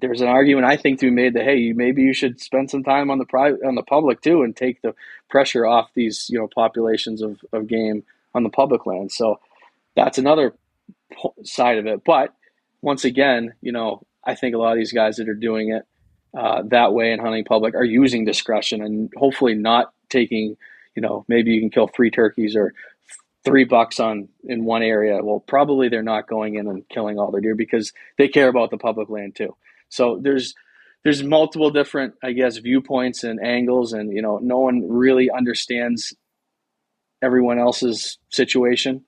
there's an argument I think to be made that, hey, maybe you should spend some time on the public too, and take the pressure off these populations of game on the public land. So that's another side of it. But once again, I think a lot of these guys that are doing it that way and hunting public are using discretion and hopefully not taking, maybe you can kill 3 turkeys or 3 bucks in one area. Well, probably they're not going in and killing all their deer because they care about the public land too. So there's multiple different, I guess, viewpoints and angles, and no one really understands everyone else's situation.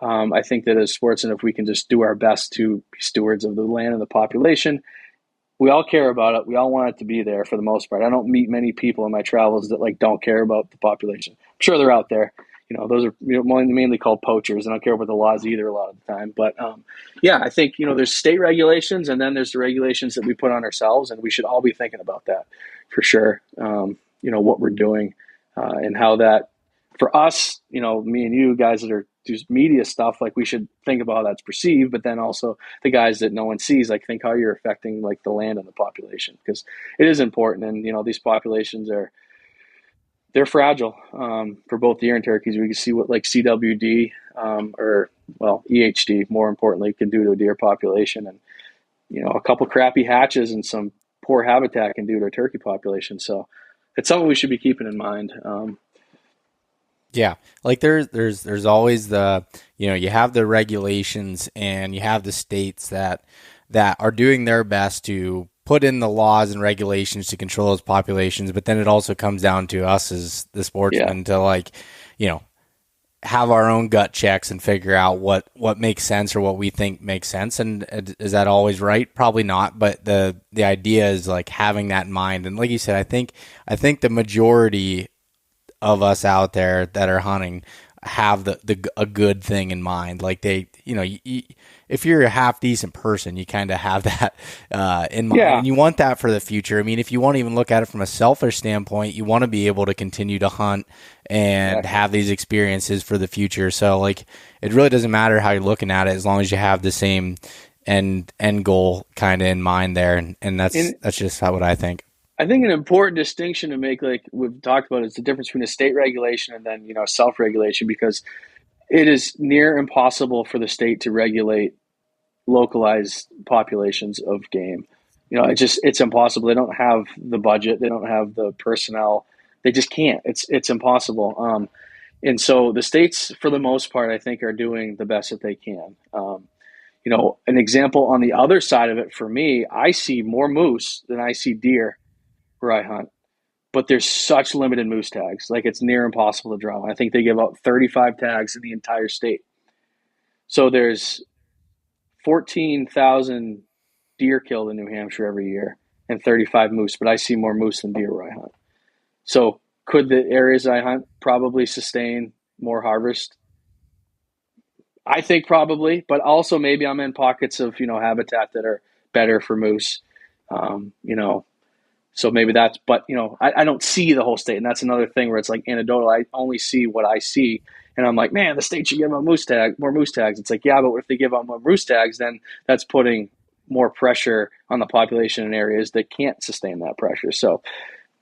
I think that as sportsmen, if we can just do our best to be stewards of the land and the population, we all care about it. We all want it to be there for the most part. I don't meet many people in my travels that don't care about the population. I'm sure they're out there. Those are mainly called poachers. I don't care about the laws either a lot of the time. But I think, there's state regulations, and then there's the regulations that we put on ourselves, and we should all be thinking about that for sure. What we're doing and how that, for us, me and you guys that are do media stuff, we should think about how that's perceived, but then also the guys that no one sees, think how you're affecting the land and the population, because it is important. And, these populations they're fragile for both deer and turkeys. We can see what CWD EHD, more importantly, can do to a deer population. And, a couple crappy hatches and some poor habitat can do to a turkey population. So it's something we should be keeping in mind. Yeah. There's always the, you have the regulations and you have the states that are doing their best to put in the laws and regulations to control those populations. But then it also comes down to us as the sportsmen to have our own gut checks and figure out what makes sense or what we think makes sense. And is that always right? Probably not. But the idea is having that in mind. And like you said, I think the majority of us out there that are hunting have a good thing in mind. If you're a half decent person, you kind of have that in mind. Yeah. And you want that for the future. I mean, if you want to even look at it from a selfish standpoint, you want to be able to continue to hunt and have these experiences for the future. So it really doesn't matter how you're looking at it, as long as you have the same end goal kind of in mind there. And that's just what I think. I think an important distinction to make, we've talked about, is the difference between a state regulation and then, self-regulation, because it is near impossible for the state to regulate localized populations of game. It's impossible. They don't have the budget. They don't have the personnel. They just can't. It's impossible. And so the states, for the most part, I think, are doing the best that they can. An example on the other side of it for me, I see more moose than I see deer where I hunt, but there's such limited moose tags. It's near impossible to draw. I think they give out 35 tags in the entire state. So there's 14,000 deer killed in New Hampshire every year and 35 moose, but I see more moose than deer where I hunt. So could the areas I hunt probably sustain more harvest? I think probably, but also maybe I'm in pockets of, habitat that are better for moose, So maybe that's, but I don't see the whole state, and that's another thing where it's anecdotal. I only see what I see, and I'm like, man, the state should give out more moose tags. It's yeah, but if they give out more moose tags, then that's putting more pressure on the population in areas that can't sustain that pressure. So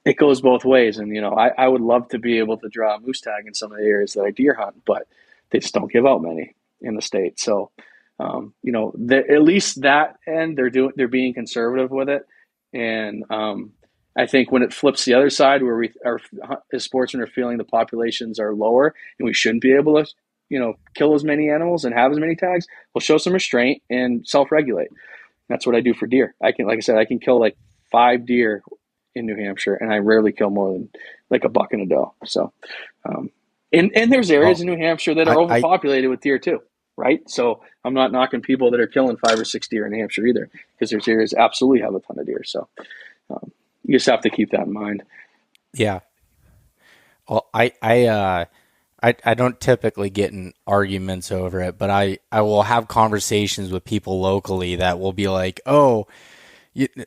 it goes both ways, and I would love to be able to draw a moose tag in some of the areas that I deer hunt, but they just don't give out many in the state. So at least that end, they're being conservative with it, and I think when it flips the other side, where we are as sportsmen are feeling the populations are lower and we shouldn't be able to, kill as many animals and have as many tags, we'll show some restraint and self-regulate. That's what I do for deer. I can kill 5 deer in New Hampshire, and I rarely kill more than a buck and a doe. So, and there's areas in New Hampshire that are overpopulated with deer too, right? So I'm not knocking people that are killing 5 or 6 deer in New Hampshire either, because there's areas absolutely have a ton of deer. So, you just have to keep that in mind. Yeah. Well, I don't typically get in arguments over it, but I will have conversations with people locally that will be like, oh,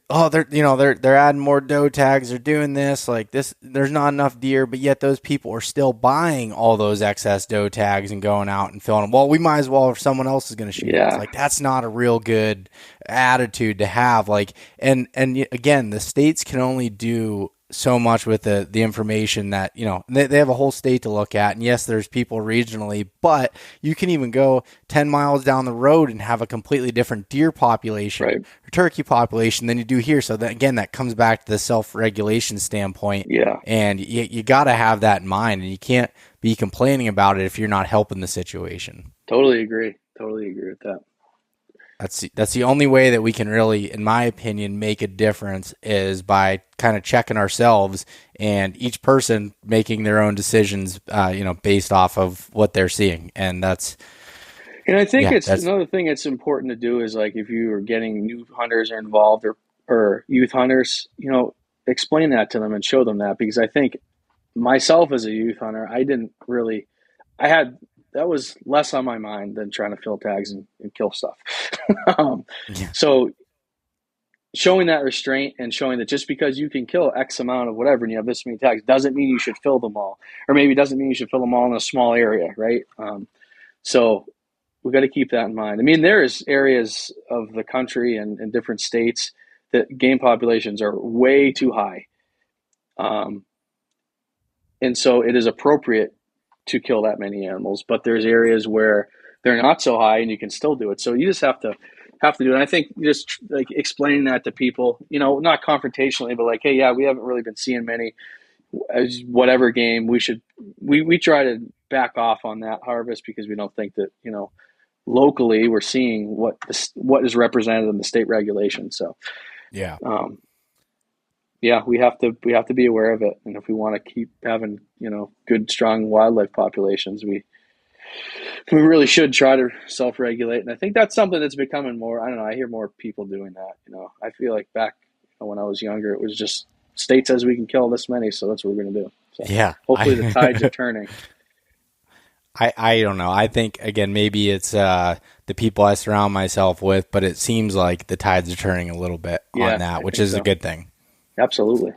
they're adding more doe tags, they're doing this, like this, there's not enough deer, but yet those people are still buying all those excess doe tags and going out and filling them. Well, we might as well if someone else is going to shoot. Yeah. It's like, that's not a real good attitude to have. Like, and again, the states can only do so much with the information that, they have a whole state to look at. And yes, there's people regionally, but you can even go 10 miles down the road and have a completely different deer population Right. or turkey population than you do here. So that, again, that comes back to the self-regulation standpoint. Yeah. And you got to have that in mind, and you can't be complaining about it if you're not helping the situation. Totally agree with that. That's the only way that we can really, in my opinion, make a difference, is by kind of checking ourselves and each person making their own decisions, based off of what they're seeing. And that's, and I think it's another thing that's important to do is, like, if you are getting new hunters are involved, or youth hunters, explain that to them and show them that, because I think myself as a youth hunter, that was less on my mind than trying to fill tags and kill stuff. So showing that restraint and showing that just because you can kill X amount of whatever and you have this many tags doesn't mean you should fill them all, or maybe doesn't mean you should fill them all in a small area, right? So we got to keep that in mind. I mean, there's areas of the country and different states that game populations are way too high. And so it is appropriate to kill that many animals, but there's areas where they're not so high and you can still do it. So you just have to do it. And I think just like explaining that to people, not confrontationally, but like, hey, yeah, we haven't really been seeing many as whatever game. We try to back off on that harvest because we don't think that, locally we're seeing what is represented in the state regulation. So yeah. We have to be aware of it, and if we want to keep having good, strong wildlife populations, we really should try to self-regulate. And I think that's something that's becoming more. I don't know. I hear more people doing that. I feel like back when I was younger, it was just state says we can kill this many, so that's what we're going to do. So yeah. Hopefully the tides are turning. I don't know. I think, again, maybe it's the people I surround myself with, but it seems like the tides are turning a little bit on that, which is a good thing. Absolutely.